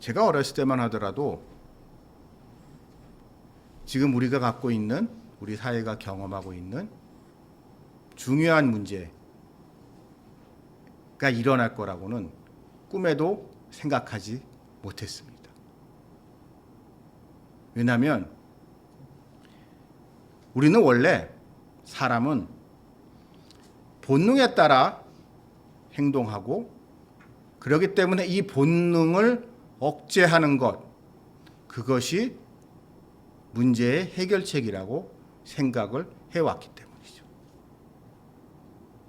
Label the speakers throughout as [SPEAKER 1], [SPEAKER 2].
[SPEAKER 1] 제가 어렸을 때만 하더라도 지금 우리가 갖고 있는, 우리 사회가 경험하고 있는 중요한 문제가 일어날 거라고는 꿈에도 생각하지 못했습니다. 왜냐하면 우리는 원래 사람은 본능에 따라 행동하고, 그렇기 때문에 이 본능을 억제하는 것, 그것이 문제의 해결책이라고 생각을 해왔기 때문이죠.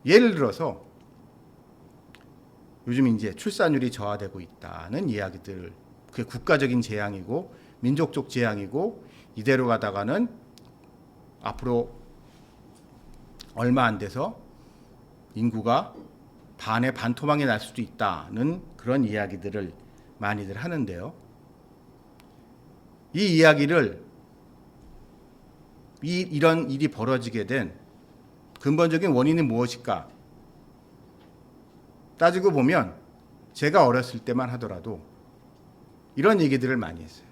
[SPEAKER 1] 예를 들어서 요즘 이제 출산율이 저하되고 있다는 이야기들, 그게 국가적인 재앙이고 민족적 재앙이고, 이대로 가다가는 앞으로 얼마 안 돼서 인구가 반의 반토막이 날 수도 있다는 그런 이야기들을 많이들 하는데요. 이 이야기를, 이런 일이 벌어지게 된 근본적인 원인이 무엇일까 따지고 보면, 제가 어렸을 때만 하더라도 이런 얘기들을 많이 했어요.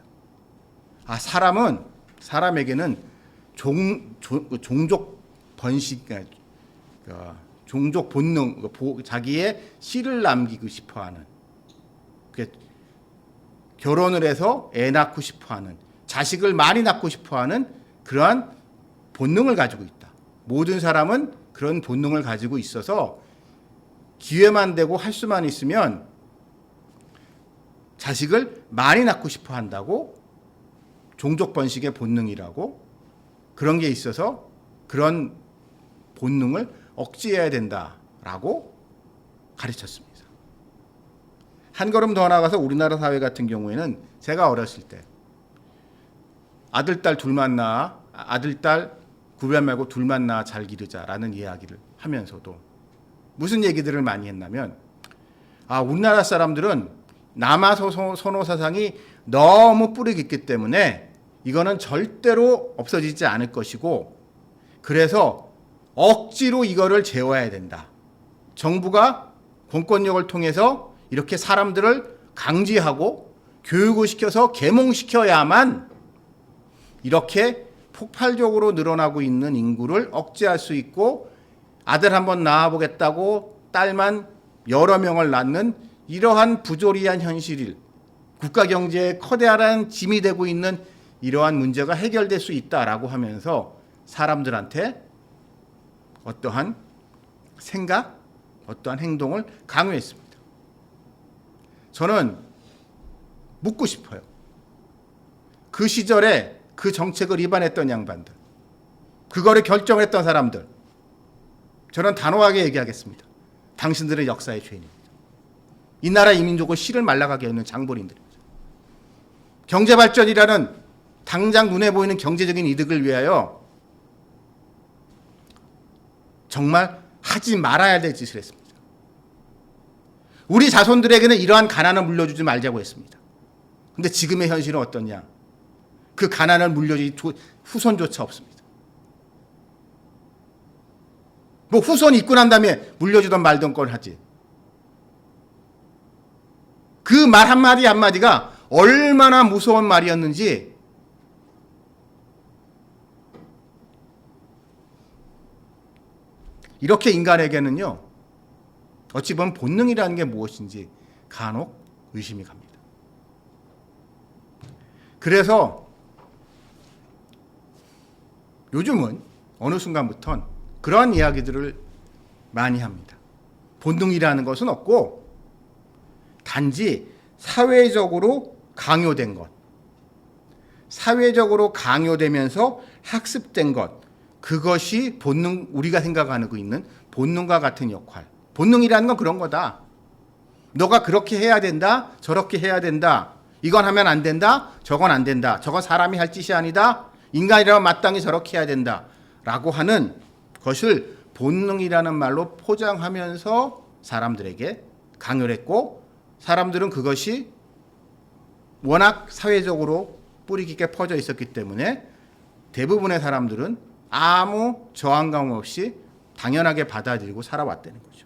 [SPEAKER 1] 사람에게는 종족 번식, 종족 본능, 자기의 씨를 남기고 싶어하는, 결혼을 해서 애 낳고 싶어하는, 자식을 많이 낳고 싶어하는 그러한 본능을 가지고 있다. 모든 사람은 그런 본능을 가지고 있어서 기회만 되고 할 수만 있으면 자식을 많이 낳고 싶어 한다고, 종족 번식의 본능이라고, 그런 게 있어서 그런 본능을 억제해야 된다라고 가르쳤습니다. 한 걸음 더 나가서 우리나라 사회 같은 경우에는 제가 어렸을 때 아들, 딸 둘만 낳아, 아들, 딸 구별 말고 둘만 낳아 잘 기르자라는 이야기를 하면서도 무슨 얘기들을 많이 했냐면, 우리나라 사람들은 남아서 선호 사상이 너무 뿌리 깊기 때문에 이거는 절대로 없어지지 않을 것이고, 그래서 억지로 이거를 재워야 된다. 정부가 공권력을 통해서 이렇게 사람들을 강제하고 교육을 시켜서 계몽시켜야만 이렇게 폭발적으로 늘어나고 있는 인구를 억제할 수 있고, 아들 한번 낳아보겠다고 딸만 여러 명을 낳는 이러한 부조리한 현실을, 국가 경제에 커다란 짐이 되고 있는 이러한 문제가 해결될 수 있다라고 하면서 사람들한테 어떠한 생각, 어떠한 행동을 강요했습니다. 저는 묻고 싶어요. 그 시절에 그 정책을 위반했던 양반들, 그거를 결정했던 사람들, 저는 단호하게 얘기하겠습니다. 당신들은 역사의 죄인입니다. 이 나라 이 민족을 씨를 말라가게 하는 장본인들입니다. 경제발전이라는 당장 눈에 보이는 경제적인 이득을 위하여 정말 하지 말아야 될 짓을 했습니다. 우리 자손들에게는 이러한 가난을 물려주지 말자고 했습니다. 근데 지금의 현실은 어떠냐? 그 가난을 물려줄 후손조차 없습니다. 뭐 후손이 있고 난 다음에 물려주던 말던 걸 하지. 그 말 한마디 한마디가 얼마나 무서운 말이었는지 이렇게 인간에게는요, 어찌 보면 본능이라는 게 무엇인지 간혹 의심이 갑니다. 그래서 요즘은 어느 순간부터는 그러한 이야기들을 많이 합니다. 본능이라는 것은 없고 단지 사회적으로 강요된 것, 사회적으로 강요되면서 학습된 것, 그것이 본능, 우리가 생각하고 있는 본능과 같은 역할. 본능이라는 건 그런 거다. 너가 그렇게 해야 된다, 저렇게 해야 된다, 이건 하면 안 된다, 저건 안 된다, 저건 사람이 할 짓이 아니다, 인간이라면 마땅히 저렇게 해야 된다 라고 하는 것을 본능이라는 말로 포장하면서 사람들에게 강요를 했고, 사람들은 그것이 워낙 사회적으로 뿌리 깊게 퍼져 있었기 때문에 대부분의 사람들은 아무 저항감 없이 당연하게 받아들이고 살아왔다는 거죠.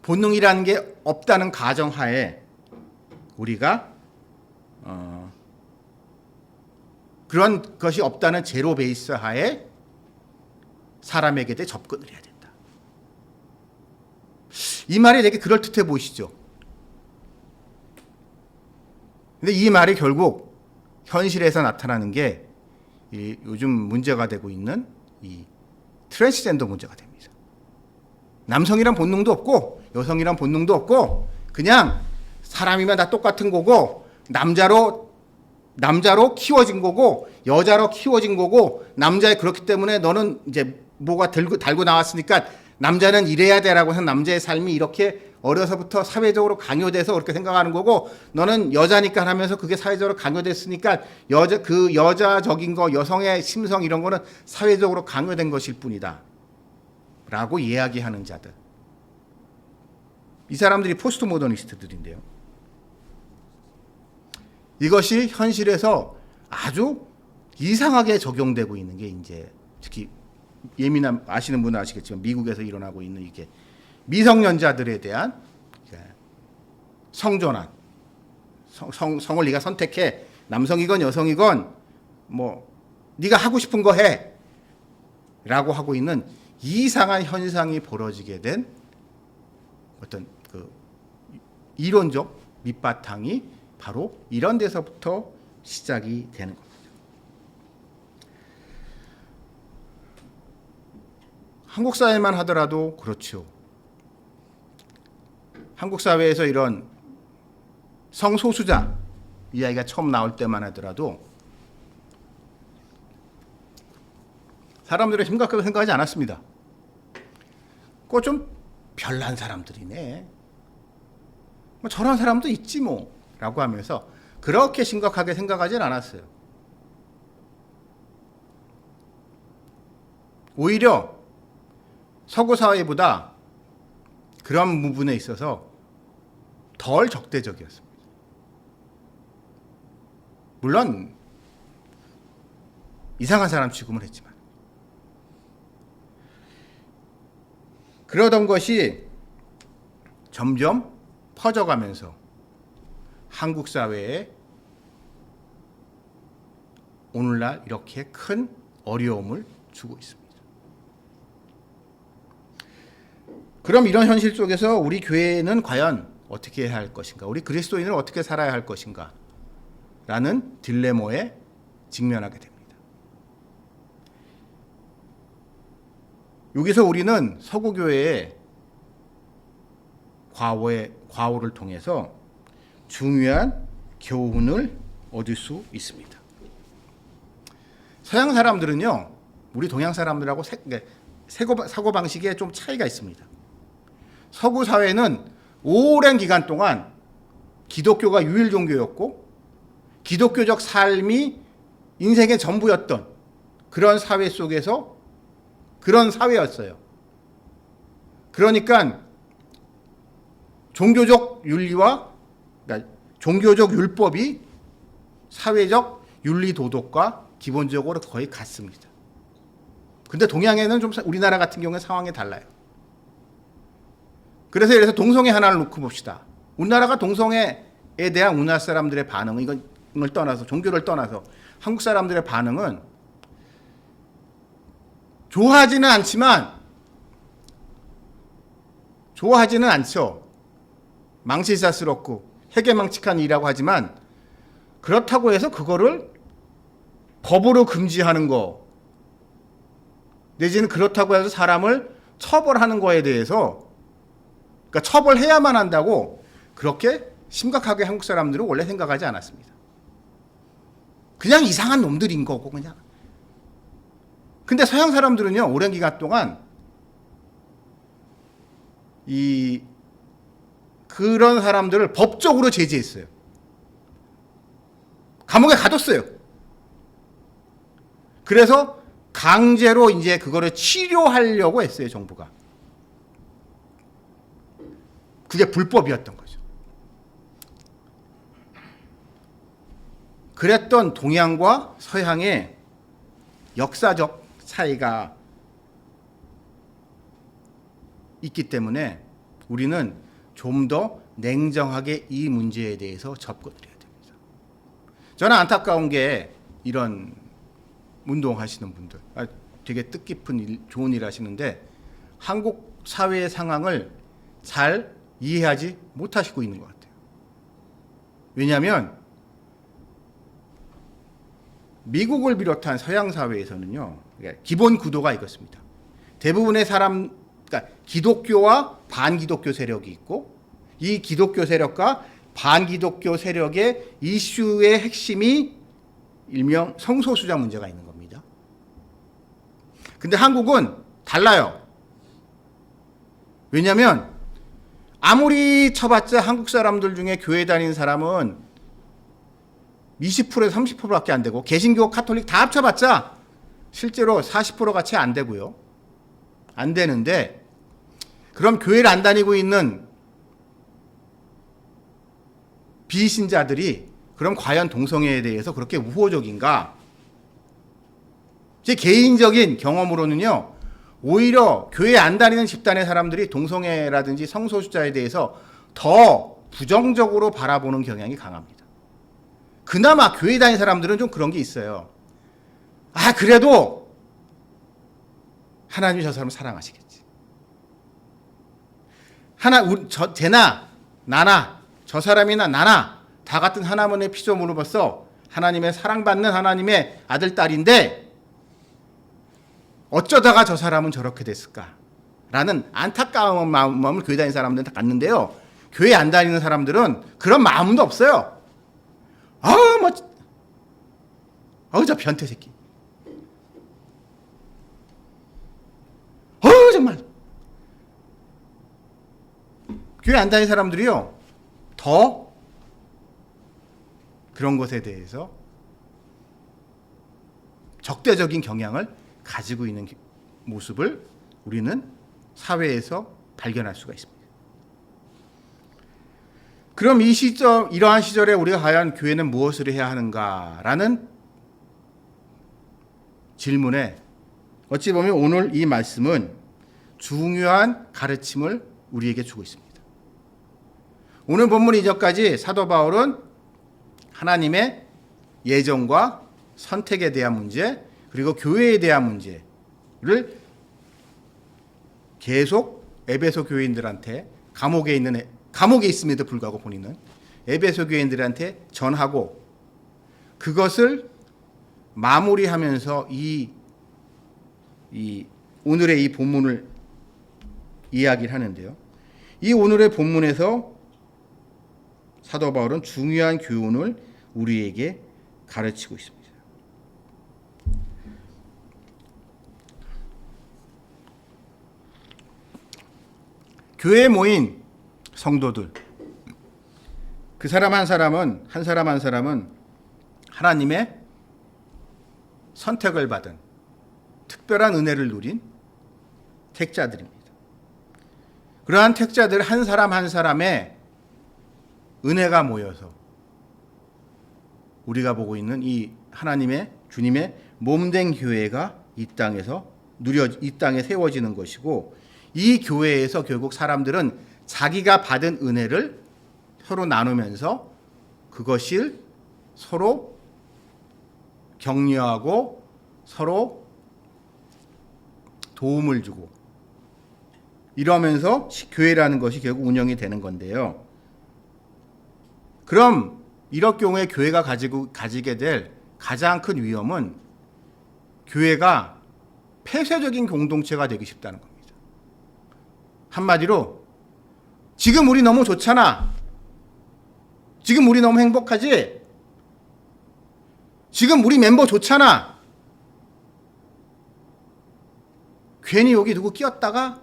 [SPEAKER 1] 본능이라는 게 없다는 가정하에 우리가 그런 것이 없다는 제로 베이스 하에 사람에게 대해 접근을 해야 된다. 이 말이 되게 그럴듯해 보이시죠? 근데 이 말이 결국 현실에서 나타나는 게 요즘 문제가 되고 있는 이 트랜스젠더 문제가 됩니다. 남성이란 본능도 없고 여성이란 본능도 없고 그냥 사람이면 다 똑같은 거고 남자로 키워진 거고 여자로 키워진 거고 남자의 그렇기 때문에 너는 이제 뭐가 달고 나왔으니까 남자는 이래야 돼라고 해서 남자의 삶이 이렇게 어려서부터 사회적으로 강요돼서 그렇게 생각하는 거고 너는 여자니까 하면서 그게 사회적으로 강요됐으니까 여자적인 거 여성의 심성 이런 거는 사회적으로 강요된 것일 뿐이다 라고 이야기하는 자들, 이 사람들이 포스트 모더니스트들인데요. 이것이 현실에서 아주 이상하게 적용되고 있는 게 이제 특히 아시는 분은 아시겠지만 미국에서 일어나고 있는 이게 미성년자들에 대한 성전환, 성을 네가 선택해, 남성이건 여성이건 뭐 네가 하고 싶은 거 해 라고 하고 있는 이상한 현상이 벌어지게 된 어떤 그 이론적 밑바탕이 바로 이런 데서부터 시작이 되는 겁니다. 한국 사회만 하더라도 그렇죠. 한국 사회에서 이런 성소수자 이야기가 처음 나올 때만 하더라도 사람들은 심각하게 생각하지 않았습니다. 그거 좀 별난 사람들이네. 뭐 저런 사람도 있지 뭐 라고 하면서 그렇게 심각하게 생각하진 않았어요. 오히려 서구 사회보다 그런 부분에 있어서 덜 적대적이었습니다. 물론 이상한 사람 취급을 했지만 그러던 것이 점점 퍼져가면서 한국 사회에 오늘날 이렇게 큰 어려움을 주고 있습니다. 그럼 이런 현실 속에서 우리 교회는 과연 어떻게 해야 할 것인가? 우리 그리스도인은 어떻게 살아야 할 것인가? 라는 딜레마에 직면하게 됩니다. 여기서 우리는 서구교회의 과오를 통해서 중요한 교훈을 얻을 수 있습니다. 서양 사람들은요, 우리 동양 사람들하고 사고방식에 좀 차이가 있습니다. 서구 사회는 오랜 기간 동안 기독교가 유일 종교였고 기독교적 삶이 인생의 전부였던 그런 사회 속에서 그런 사회였어요. 그러니까 종교적 윤리와 그러니까 종교적 율법이 사회적 윤리 도덕과 기본적으로 거의 같습니다. 근데 동양에는 좀 우리나라 같은 경우에 상황이 달라요. 그래서 예를 들어서 동성애 하나를 놓고 봅시다. 우리나라가 동성애에 대한 우리나라 사람들의 반응은 이걸 떠나서 종교를 떠나서 한국 사람들의 반응은 좋아하지는 않죠. 망실사스럽고 해괴망측한 일이라고 하지만 그렇다고 해서 그거를 법으로 금지하는 거 내지는 그렇다고 해서 사람을 처벌하는 거에 대해서 그러니까 처벌해야만 한다고 그렇게 심각하게 한국 사람들은 원래 생각하지 않았습니다. 그냥 이상한 놈들인 거고 그냥. 근데 서양 사람들은요, 오랜 기간 동안 그런 사람들을 법적으로 제재했어요. 감옥에 가뒀어요. 그래서 강제로 이제 그거를 치료하려고 했어요, 정부가. 그게 불법이었던 거죠. 그랬던 동양과 서양의 역사적 차이가 있기 때문에 우리는 좀 더 냉정하게 이 문제에 대해서 접근을 해야 됩니다. 저는 안타까운 게 이런 운동하시는 분들, 되게 뜻깊은 일, 좋은 일 하시는데 한국 사회의 상황을 잘 이해하지 못하시고 있는 것 같아요. 왜냐하면 미국을 비롯한 서양 사회에서는요, 기본 구도가 이렇습니다. 대부분의 그러니까 기독교와 반기독교 세력이 있고, 이 기독교 세력과 반기독교 세력의 이슈의 핵심이 일명 성소수자 문제가 있는 겁니다. 근데 한국은 달라요. 왜냐하면 아무리 쳐봤자 한국 사람들 중에 교회 다니는 사람은 20%에서 30%밖에 안 되고, 개신교, 카톨릭 다 합쳐봤자 실제로 40%가 채 안 되고요. 안 되는데, 그럼 교회를 안 다니고 있는 비신자들이 그럼 과연 동성애에 대해서 그렇게 우호적인가? 제 개인적인 경험으로는요, 오히려 교회 안 다니는 집단의 사람들이 동성애라든지 성소수자에 대해서 더 부정적으로 바라보는 경향이 강합니다. 그나마 교회 다니는 사람들은 좀 그런 게 있어요. 그래도 하나님이 저 사람을 사랑하시겠지. 쟤나 나나 저 사람이나 나나 다 같은 하나님의 피조물로서 하나님의 사랑받는 하나님의 아들 딸인데 어쩌다가 저 사람은 저렇게 됐을까라는 안타까운 마음을 교회 다니는 사람들은 다 갖는데요. 교회 안 다니는 사람들은 그런 마음도 없어요. 저 변태 새끼. 정말. 교회 안 다니는 사람들이요, 더 그런 것에 대해서 적대적인 경향을 가지고 있는 모습을 우리는 사회에서 발견할 수가 있습니다. 그럼 이러한 시절에 우리가 과연 교회는 무엇을 해야 하는가라는 질문에 어찌 보면 오늘 이 말씀은 중요한 가르침을 우리에게 주고 있습니다. 오늘 본문 이전까지 사도 바울은 하나님의 예정과 선택에 대한 문제, 그리고 교회에 대한 문제를 계속 에베소 교인들한테 감옥에 있음에도 불구하고 본인은 에베소 교인들한테 전하고, 그것을 마무리하면서 오늘의 이 본문을 이야기를 하는데요. 이 오늘의 본문에서 사도 바울은 중요한 교훈을 우리에게 가르치고 있습니다. 교회에 모인 성도들, 그 사람 한 사람은 하나님의 선택을 받은 특별한 은혜를 누린 택자들입니다. 그러한 택자들 한 사람 한 사람의 은혜가 모여서 우리가 보고 있는 이 하나님의 주님의 몸된 교회가 이 땅에 세워지는 것이고, 이 교회에서 결국 사람들은 자기가 받은 은혜를 서로 나누면서 그것을 서로 격려하고 서로 도움을 주고 이러면서 교회라는 것이 결국 운영이 되는 건데요. 그럼 이럴 경우에 교회가 가지게 될 가장 큰 위험은 교회가 폐쇄적인 공동체가 되기 쉽다는 겁니다. 한마디로 지금 우리 너무 좋잖아. 지금 우리 너무 행복하지? 지금 우리 멤버 좋잖아. 괜히 여기 누구 끼었다가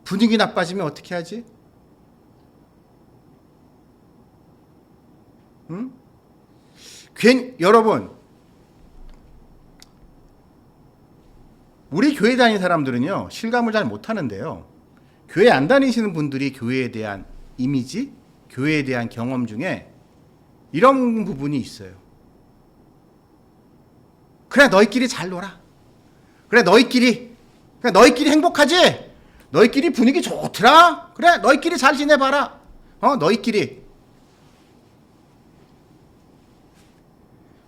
[SPEAKER 1] 분위기 나빠지면 어떻게 하지? 응? 여러분, 우리 교회 다니는 사람들은요, 실감을 잘 못하는데요. 교회 안 다니시는 분들이 교회에 대한 이미지, 교회에 대한 경험 중에 이런 부분이 있어요. 그래, 너희끼리 잘 놀아. 그래, 너희끼리 행복하지? 너희끼리 분위기 좋더라. 그래, 너희끼리 잘 지내봐라. 너희끼리.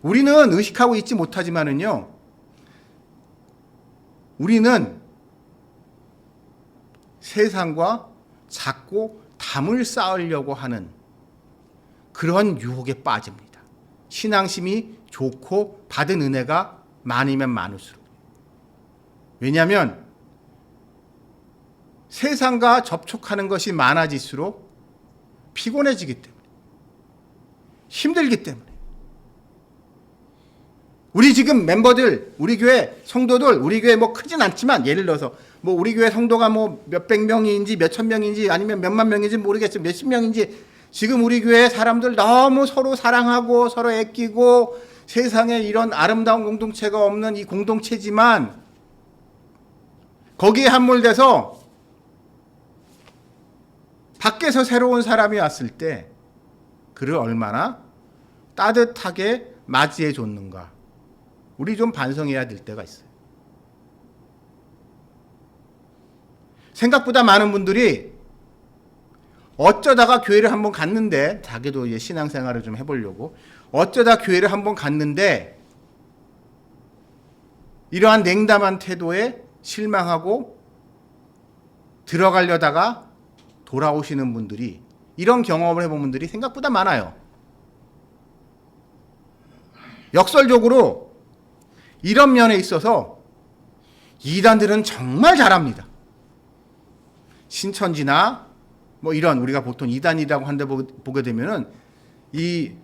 [SPEAKER 1] 우리는 의식하고 있지 못하지만은요, 우리는 세상과 자꾸 담을 쌓으려고 하는 그런 유혹에 빠집니다. 신앙심이 좋고 받은 은혜가 많으면 많을수록. 왜냐하면 세상과 접촉하는 것이 많아질수록 피곤해지기 때문에, 힘들기 때문에. 우리 지금 멤버들, 우리 교회 성도들, 우리 교회 뭐 크진 않지만, 예를 들어서 뭐 우리 교회 성도가 뭐 몇백 명인지 몇천 명인지 아니면 몇만 명인지 모르겠지만 몇십 명인지, 지금 우리 교회 사람들 너무 서로 사랑하고 서로 애끼고 세상에 이런 아름다운 공동체가 없는 이 공동체지만, 거기에 함몰돼서 밖에서 새로운 사람이 왔을 때 그를 얼마나 따뜻하게 맞이해 줬는가, 우리 좀 반성해야 될 때가 있어요. 생각보다 많은 분들이 어쩌다가 교회를 한번 갔는데, 자기도 이제 신앙생활을 좀 해보려고 어쩌다 교회를 한번 갔는데 이러한 냉담한 태도에 실망하고 들어가려다가 돌아오시는 분들이, 이런 경험을 해본 분들이 생각보다 많아요. 역설적으로 이런 면에 있어서 이단들은 정말 잘합니다. 신천지나 뭐 이런, 우리가 보통 이단이라고 한데 보게 되면은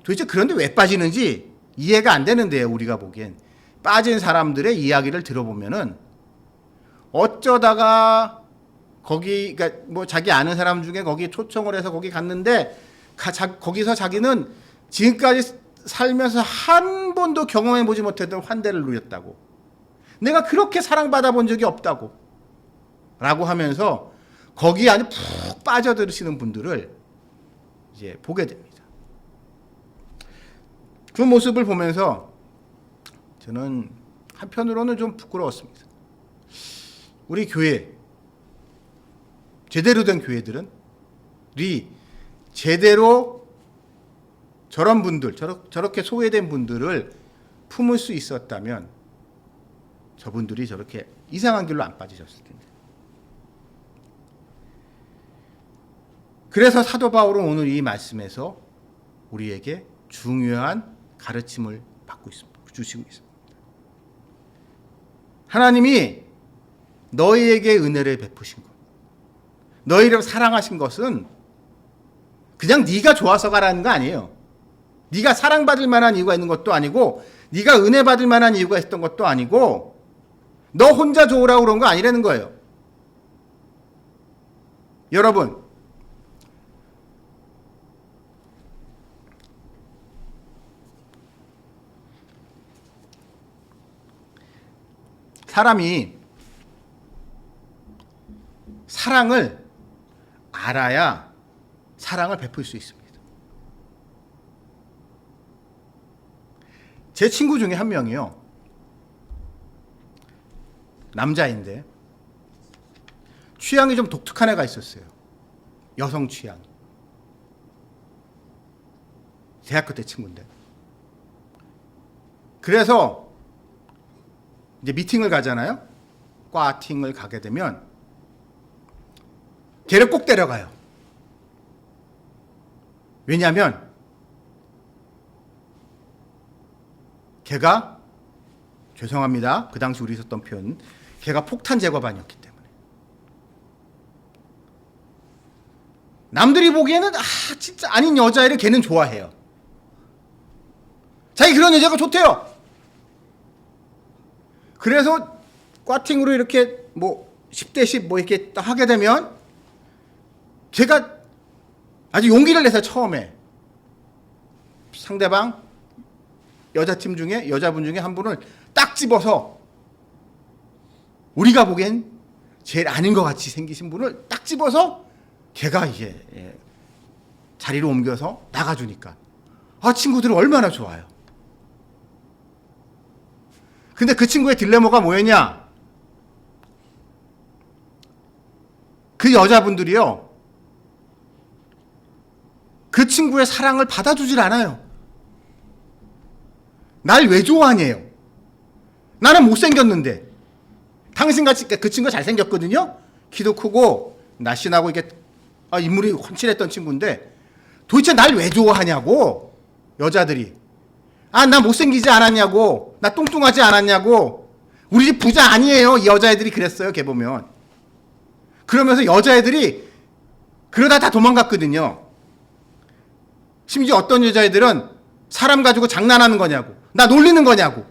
[SPEAKER 1] 도대체 그런데 왜 빠지는지 이해가 안 되는데요. 우리가 보기엔 빠진 사람들의 이야기를 들어보면은 어쩌다가 거기, 그러니까 뭐 자기 아는 사람 중에 거기 초청을 해서 거기 갔는데 거기서 자기는 지금까지 살면서 한 번도 경험해 보지 못했던 환대를 누렸다고, 내가 그렇게 사랑받아 본 적이 없다고 라고 하면서 거기 안에 푹 빠져들으시는 분들을 이제 보게 됩니다. 그 모습을 보면서 저는 한편으로는 좀 부끄러웠습니다. 우리 교회, 제대로 된 교회들은 제대로 저런 분들, 저렇게 소외된 분들을 품을 수 있었다면 저분들이 저렇게 이상한 길로 안 빠지셨을 텐데. 그래서 사도 바울은 오늘 이 말씀에서 우리에게 중요한 가르침을 주시고 있습니다. 하나님이 너희에게 은혜를 베푸신 것, 너희를 사랑하신 것은 그냥 네가 좋아서 가라는 거 아니에요. 네가 사랑받을 만한 이유가 있는 것도 아니고, 네가 은혜 받을 만한 이유가 있었던 것도 아니고, 너 혼자 좋으라고 그런 거 아니라는 거예요. 여러분, 사람이 사랑을 알아야 사랑을 베풀 수 있습니다. 제 친구 중에 한 명이요, 남자인데 취향이 좀 독특한 애가 있었어요. 여성 취향. 대학교 때 친구인데. 그래서 이제 미팅을 가잖아요. 과팅을 가게 되면 걔를 꼭 데려가요. 왜냐하면 걔가, 죄송합니다, 그 당시 우리 썼던 표현, 걔가 폭탄 제거반이었기 때문에. 남들이 보기에는 진짜 아닌 여자애를 걔는 좋아해요. 자기 그런 여자가 좋대요. 그래서 과팅으로 이렇게 뭐 10대 10 뭐 이렇게 하게 되면 걔가 아주 용기를 내서 처음에 상대방 여자분 중에 한 분을 딱 집어서, 우리가 보기엔 제일 아닌 것 같이 생기신 분을 딱 집어서 걔가 이제 자리로 옮겨서 나가주니까 친구들은 얼마나 좋아요. 근데 그 친구의 딜레마가 뭐였냐? 그 여자분들이요, 그 친구의 사랑을 받아주질 않아요. 날 왜 좋아하냐요. 나는 못생겼는데. 당신같이, 그 친구가 잘생겼거든요. 키도 크고 날씬하고 이게 인물이 훤칠했던 친구인데 도대체 날 왜 좋아하냐고. 여자들이. 나 못생기지 않았냐고. 나 뚱뚱하지 않았냐고. 우리 집 부자 아니에요. 이 여자애들이 그랬어요. 걔 보면. 그러면서 여자애들이 그러다 다 도망갔거든요. 심지어 어떤 여자애들은 사람 가지고 장난하는 거냐고. 나 놀리는 거냐고.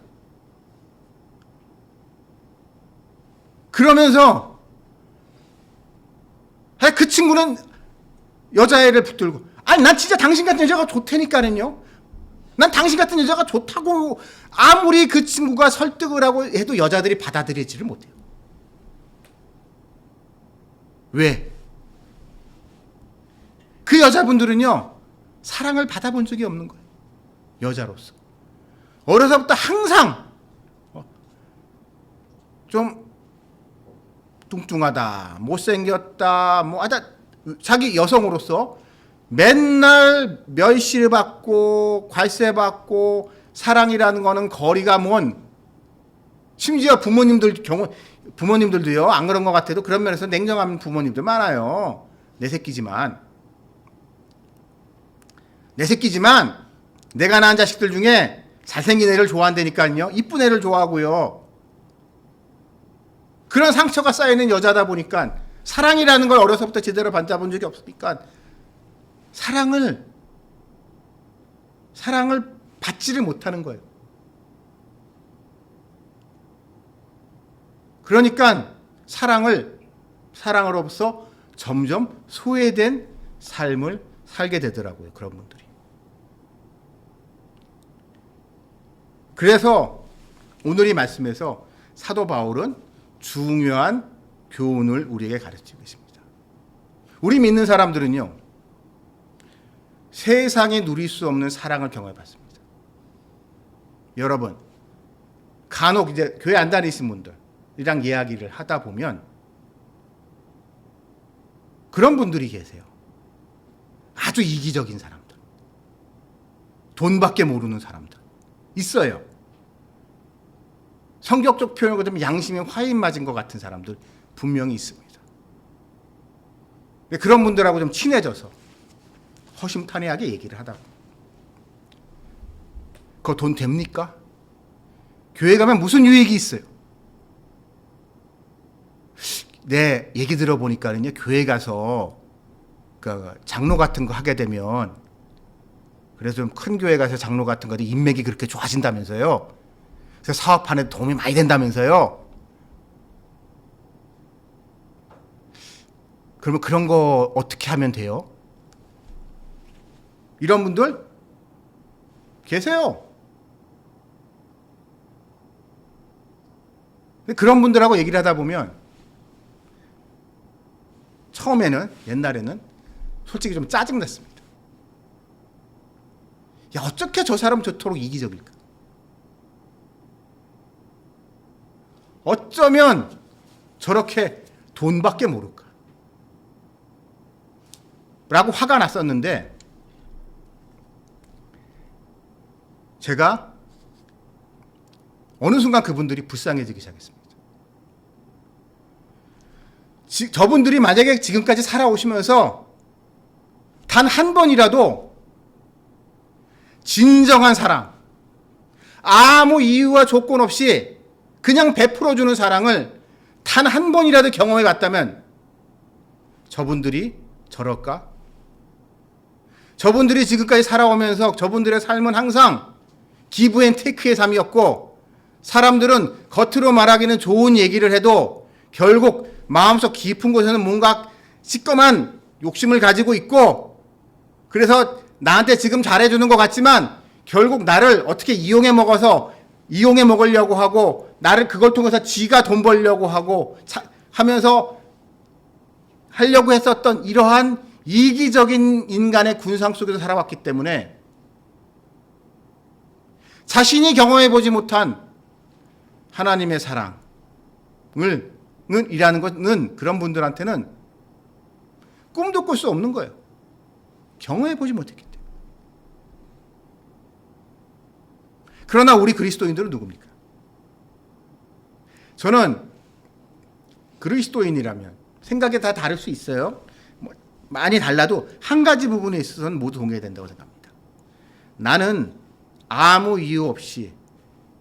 [SPEAKER 1] 그러면서 그 친구는 여자애를 붙들고, 난 진짜 당신 같은 여자가 좋다니까는요. 난 당신 같은 여자가 좋다고 아무리 그 친구가 설득을 하고 해도 여자들이 받아들이지를 못해요. 왜? 그 여자분들은요, 사랑을 받아본 적이 없는 거예요. 여자로서. 어려서부터 항상 좀 뚱뚱하다, 못생겼다, 자기 여성으로서 맨날 멸시를 받고 괄세 받고, 사랑이라는 거는 거리가 먼, 심지어 부모님들도요, 안 그런 것 같아도 그런 면에서 냉정한 부모님들 많아요. 내 새끼지만 내가 낳은 자식들 중에 잘생긴 애를 좋아한다니까요. 이쁜 애를 좋아하고요. 그런 상처가 쌓이는 여자다 보니까 사랑이라는 걸 어려서부터 제대로 받아본 적이 없으니까 사랑을 받지를 못하는 거예요. 그러니까 사랑으로서 점점 소외된 삶을 살게 되더라고요. 그런 분들이. 그래서 오늘 이 말씀에서 사도 바울은 중요한 교훈을 우리에게 가르치고 있습니다. 우리 믿는 사람들은요, 세상에 누릴 수 없는 사랑을 경험해봤습니다. 여러분, 간혹 이제 교회 안 다니신 분들이랑 이야기를 하다 보면 그런 분들이 계세요. 아주 이기적인 사람들, 돈밖에 모르는 사람들 있어요. 성격적 표현을 거두면 양심에 화인 맞은 것 같은 사람들 분명히 있습니다. 그런 분들하고 좀 친해져서 허심탄회하게 얘기를 하다 보면, 그거 돈 됩니까? 교회 가면 무슨 유익이 있어요? 내 얘기 들어보니까는요, 교회 가서 그 장로 같은 거 하게 되면, 그래서 좀 큰 교회 가서 장로 같은 거 인맥이 그렇게 좋아진다면서요. 그래서 사업하는 데 도움이 많이 된다면서요. 그러면 그런 거 어떻게 하면 돼요? 이런 분들 계세요. 그런 분들하고 얘기를 하다 보면 옛날에는 솔직히 좀 짜증났습니다. 야, 어떻게 저 사람 저토록 이기적일까? 어쩌면 저렇게 돈밖에 모를까? 라고 화가 났었는데, 제가 어느 순간 그분들이 불쌍해지기 시작했습니다. 저분들이 만약에 지금까지 살아오시면서 단 한 번이라도 진정한 사랑, 아무 이유와 조건 없이 그냥 베풀어주는 사랑을 단 한 번이라도 경험해 갔다면 저분들이 저럴까? 저분들이 지금까지 살아오면서 저분들의 삶은 항상 기브 앤 테이크의 삶이었고, 사람들은 겉으로 말하기는 좋은 얘기를 해도 결국 마음속 깊은 곳에는 뭔가 시꺼먼 욕심을 가지고 있고, 그래서 나한테 지금 잘해주는 것 같지만 결국 나를 어떻게 이용해 먹으려고 하고, 나를 그걸 통해서 지가 돈 벌려고 하고 하면서 하려고 했었던 이러한 이기적인 인간의 군상 속에서 살아왔기 때문에 자신이 경험해보지 못한 하나님의 사랑을 이라는 것은 그런 분들한테는 꿈도 꿀 수 없는 거예요. 경험해 보지 못했기 때문에. 그러나 우리 그리스도인들은 누굽니까? 저는 그리스도인이라면 생각이 다 다를 수 있어요. 많이 달라도 한 가지 부분에 있어서는 모두 동의해야 된다고 생각합니다. 나는 아무 이유 없이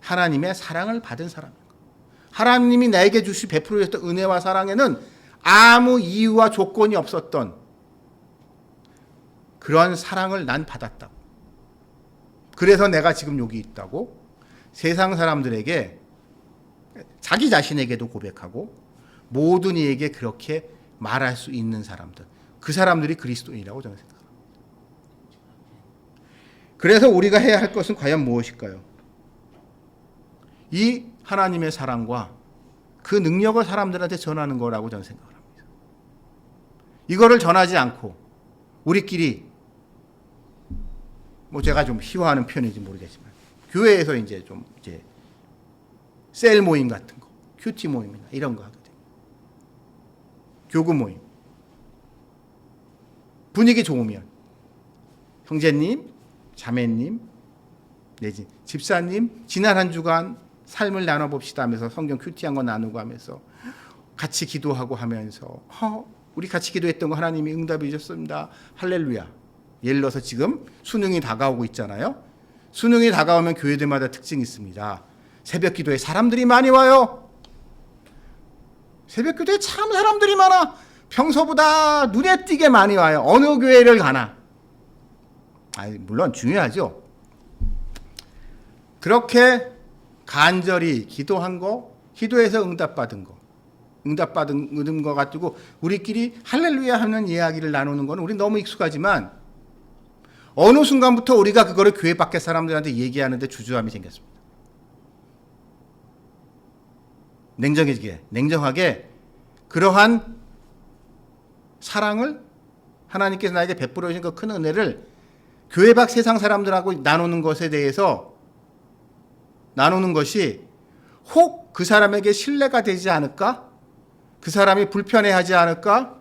[SPEAKER 1] 하나님의 사랑을 받은 사람입니다. 하나님이 나에게 베풀어 주셨던 은혜와 사랑에는 아무 이유와 조건이 없었던 그런 사랑을 난 받았다고. 그래서 내가 지금 여기 있다고 세상 사람들에게, 자기 자신에게도 고백하고 모든 이에게 그렇게 말할 수 있는 사람들, 그 사람들이 그리스도인이라고 저는 생각합니다. 그래서 우리가 해야 할 것은 과연 무엇일까요? 이 하나님의 사랑과 그 능력을 사람들한테 전하는 거라고 저는 생각을 합니다. 이거를 전하지 않고 우리끼리, 제가 좀 희화하는 표현인지 모르겠지만 교회에서 이제 셀 모임 같은 거, 큐티 모임이나 이런 거 하거든요. 교구 모임. 분위기 좋으면 형제님, 자매님, 내지 집사님, 지난 한 주간 삶을 나눠봅시다 하면서 성경 큐티한 거 나누고 하면서 같이 기도하고 하면서 우리 같이 기도했던 거 하나님이 응답해 주셨습니다. 할렐루야. 예를 들어서 지금 수능이 다가오고 있잖아요. 수능이 다가오면 교회들마다 특징이 있습니다. 새벽 기도에 사람들이 많이 와요. 새벽 기도에 참 사람들이 많아. 평소보다 눈에 띄게 많이 와요. 어느 교회를 가나. 물론 중요하죠. 그렇게 간절히 기도한 거, 기도해서 응답받은 거 가지고 우리끼리 할렐루야 하는 이야기를 나누는 거는 우리 너무 익숙하지만 어느 순간부터 우리가 그거를 교회 밖의 사람들한테 얘기하는데 주저함이 생겼습니다. 냉정하게 그러한 사랑을 하나님께서 나에게 베풀어 주신 그 큰 은혜를 교회 밖 세상 사람들하고 나누는 것에 대해서 나누는 것이 혹 그 사람에게 신뢰가 되지 않을까? 그 사람이 불편해하지 않을까?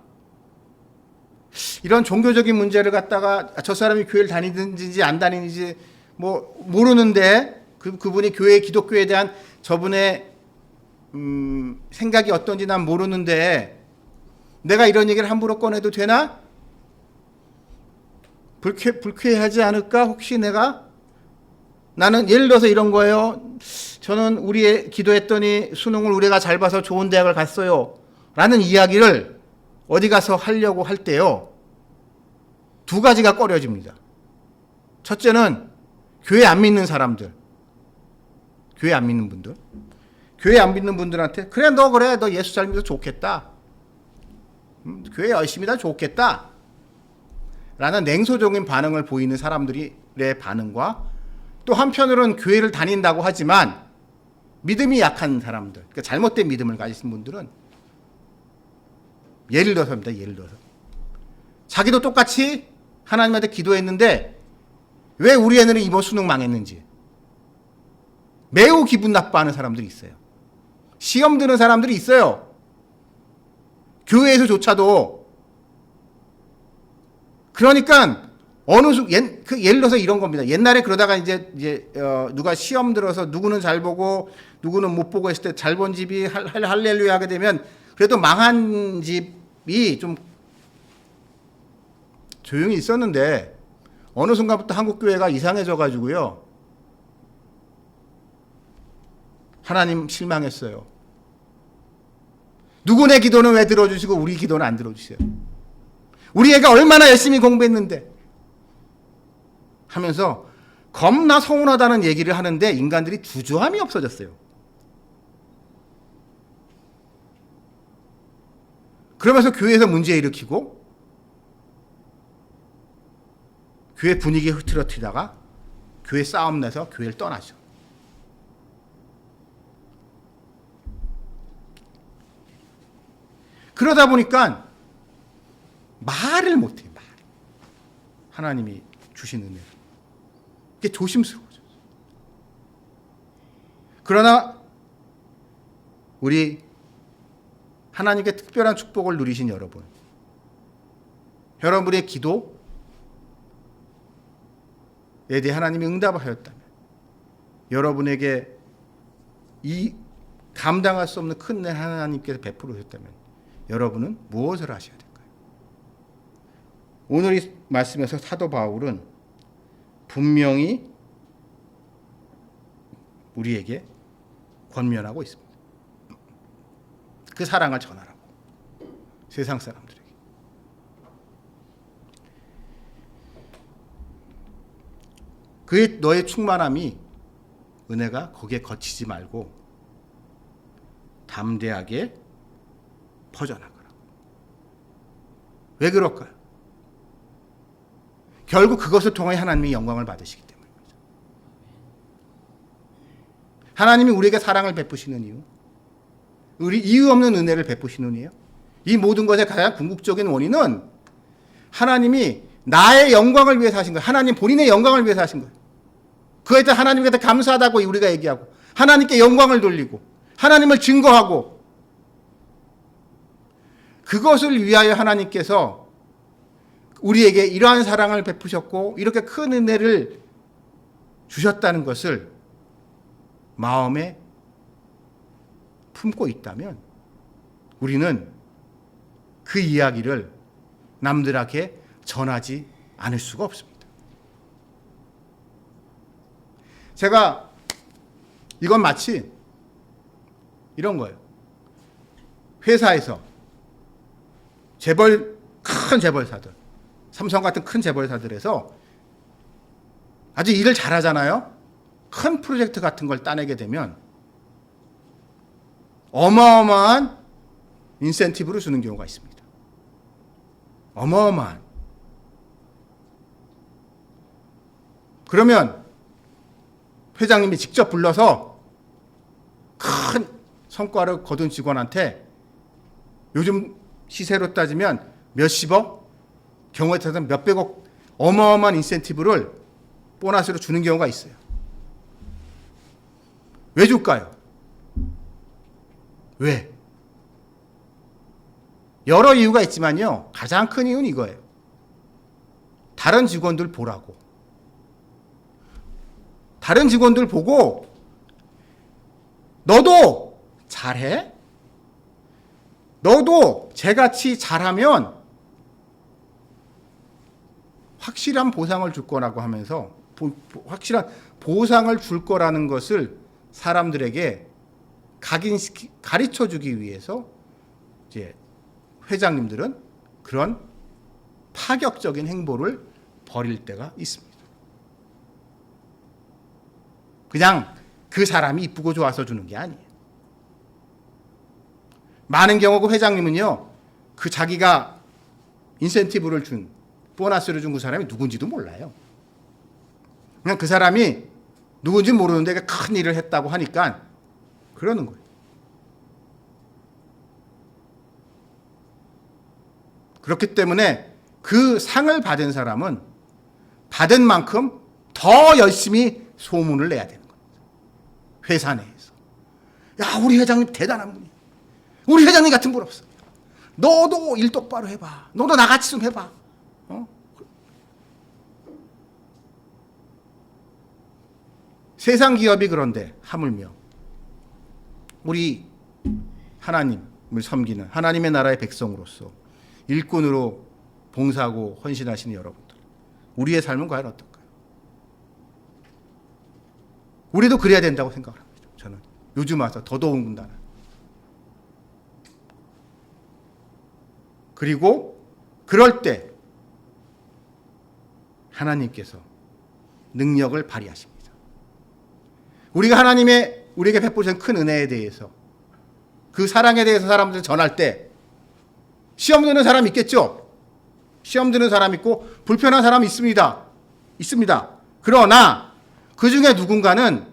[SPEAKER 1] 이런 종교적인 문제를 갖다가 저 사람이 교회를 다니는지 안 다니는지 모르는데 그분이 기독교에 대한 저분의 생각이 어떤지 난 모르는데 내가 이런 얘기를 함부로 꺼내도 되나? 불쾌하지 않을까? 혹시 나는 예를 들어서 이런 거예요. 저는 우리 기도했더니 수능을 우리가 잘 봐서 좋은 대학을 갔어요. 라는 이야기를 어디 가서 하려고 할 때요. 두 가지가 꺼려집니다. 첫째는 교회 안 믿는 사람들. 교회 안 믿는 분들. 교회 안 믿는 분들한테 그래 너 예수 잘 믿어서 좋겠다. 교회 열심히 다 좋겠다. 라는 냉소적인 반응을 보이는 사람들의 반응과 또 한편으로는 교회를 다닌다고 하지만 믿음이 약한 사람들, 그러니까 잘못된 믿음을 가지신 분들은 예를 들어서 자기도 똑같이 하나님한테 기도했는데 왜 우리 애는 이번 수능 망했는지 매우 기분 나빠하는 사람들이 있어요. 시험 드는 사람들이 있어요. 교회에서조차도. 그러니까 예를 들어서 이런 겁니다. 옛날에 그러다가 이제 누가 시험 들어서 누구는 잘 보고 누구는 못 보고 했을 때 잘 본 집이 할렐루야 하게 되면 그래도 망한 집이 좀 조용히 있었는데 어느 순간부터 한국 교회가 이상해져 가지고요. 하나님 실망했어요. 누구네 기도는 왜 들어주시고 우리 기도는 안 들어주세요. 우리 애가 얼마나 열심히 공부했는데 하면서 겁나 서운하다는 얘기를 하는데 인간들이 주저함이 없어졌어요. 그러면서 교회에서 문제 일으키고 교회 분위기 흐트러뜨리다가 교회 싸움 내서 교회를 떠나죠. 그러다 보니까 말을 못해요. 하나님이 주신 은혜를. 이게 조심스러워져. 그러나 우리 하나님께 특별한 축복을 누리신 여러분, 여러분의 기도에 대해 하나님이 응답을 하였다면, 여러분에게 이 감당할 수 없는 큰 은혜 하나님께서 베풀어 주셨다면 여러분은 무엇을 하셔야 될까요? 오늘 이 말씀에서 사도 바울은 분명히 우리에게 권면하고 있습니다. 그 사랑을 전하라고, 세상 사람들에게. 그의 너의 충만함이, 은혜가 거기에 거치지 말고 담대하게 퍼져나가라고. 왜 그럴까요? 결국 그것을 통해 하나님의 영광을 받으시기 때문입니다. 하나님이 우리에게 사랑을 베푸시는 이유, 우리 이유 없는 은혜를 베푸시는 이유, 이 모든 것의 가장 궁극적인 원인은 하나님이 나의 영광을 위해서 하신 거예요. 하나님 본인의 영광을 위해서 하신 거예요. 그에 대해 하나님께 감사하다고 우리가 얘기하고, 하나님께 영광을 돌리고, 하나님을 증거하고, 그것을 위하여 하나님께서 우리에게 이러한 사랑을 베푸셨고 이렇게 큰 은혜를 주셨다는 것을 마음에 품고 있다면 우리는 그 이야기를 남들에게 전하지 않을 수가 없습니다. 제가 이건 마치 이런 거예요. 회사에서 큰 재벌사들, 삼성 같은 큰 재벌사들에서 아주 일을 잘하잖아요. 큰 프로젝트 같은 걸 따내게 되면 어마어마한 인센티브를 주는 경우가 있습니다. 어마어마한. 그러면 회장님이 직접 불러서 큰 성과를 거둔 직원한테 요즘 시세로 따지면 몇십억, 경우에 따라서 몇백억 어마어마한 인센티브를 보너스로 주는 경우가 있어요. 왜 줄까요? 왜? 여러 이유가 있지만요, 가장 큰 이유는 이거예요. 다른 직원들 보라고. 다른 직원들 보고 너도 잘해? 너도 쟤같이 잘하면 확실한 보상을 줄 거라고 하면서 확실한 보상을 줄 거라는 것을 사람들에게 가르쳐 주기 위해서 이제 회장님들은 그런 파격적인 행보를 벌일 때가 있습니다. 그냥 그 사람이 이쁘고 좋아서 주는 게 아니에요. 많은 경우 그 회장님은요, 그 자기가 인센티브를 준, 보너스를 준 그 사람이 누군지도 몰라요. 그냥 그 사람이 누군지 모르는데 큰 일을 했다고 하니까 그러는 거예요. 그렇기 때문에 그 상을 받은 사람은 받은 만큼 더 열심히 소문을 내야 되는 겁니다. 회사 내에서. 야, 우리 회장님 대단한 분이야. 우리 회장님 같은 분 없어. 너도 일 똑바로 해봐. 너도 나같이 좀 해봐. 세상 기업이 그런데 하물며 우리 하나님을 섬기는 하나님의 나라의 백성으로서 일꾼으로 봉사하고 헌신하시는 여러분들, 우리의 삶은 과연 어떨까요? 우리도 그래야 된다고 생각을 합니다. 저는 요즘 와서 더더군다나. 그리고 그럴 때 하나님께서 능력을 발휘하십니다. 우리가 하나님의 우리에게 베푸신 큰 은혜에 대해서, 그 사랑에 대해서 사람들 전할 때 시험 드는 사람 있겠죠? 시험 드는 사람 있고 불편한 사람 있습니다. 그러나 그 중에 누군가는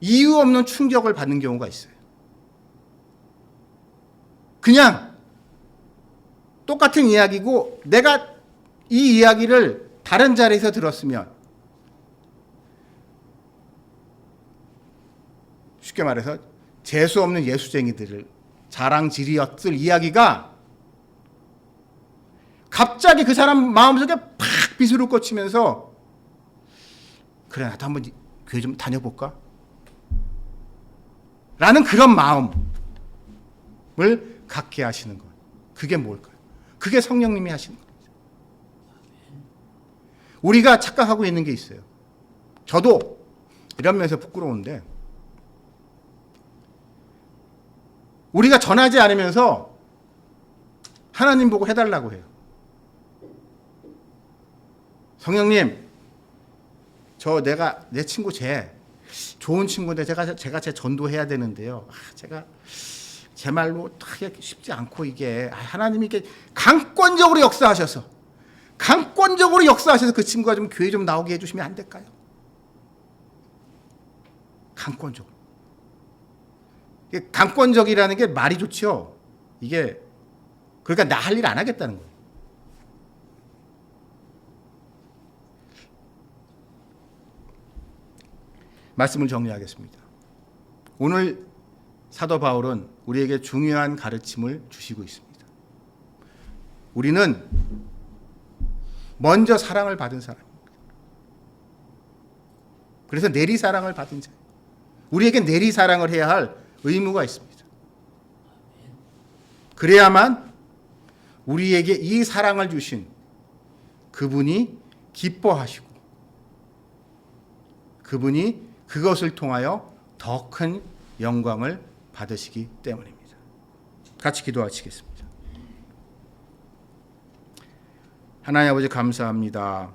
[SPEAKER 1] 이유 없는 충격을 받는 경우가 있어요. 그냥 똑같은 이야기고 내가 이 이야기를 다른 자리에서 들었으면, 쉽게 말해서 재수 없는 예수쟁이들을 자랑질이었을 이야기가 갑자기 그 사람 마음속에 팍 비수를 꽂히면서 그래 나도 한번 교회 좀 다녀볼까? 라는 그런 마음을 갖게 하시는 것. 그게 뭘까요? 그게 성령님이 하시는 겁니다. 우리가 착각하고 있는 게 있어요. 저도 이런 면에서 부끄러운데 우리가 전하지 않으면서 하나님 보고 해달라고 해요. 성령님, 내 친구 좋은 친구인데 제가 제 전도해야 되는데요. 제가 제 말로 하기 쉽지 않고 이게 하나님이 이렇게 강권적으로 역사하셔서 그 친구가 좀 교회 좀 나오게 해주시면 안 될까요? 강권적으로. 강권적이라는 게 말이 좋죠. 이게 그러니까 나 할 일 안 하겠다는 거예요. 말씀을 정리하겠습니다. 오늘 사도 바울은 우리에게 중요한 가르침을 주시고 있습니다. 우리는 먼저 사랑을 받은 사람입니다. 그래서 내리사랑을 받은 자예요. 우리에게 내리사랑을 해야 할 의무가 있습니다. 그래야만 우리에게 이 사랑을 주신 그분이 기뻐하시고 그분이 그것을 통하여 더 큰 영광을 받으시기 때문입니다. 같이 기도하시겠습니다. 하나님 아버지 감사합니다.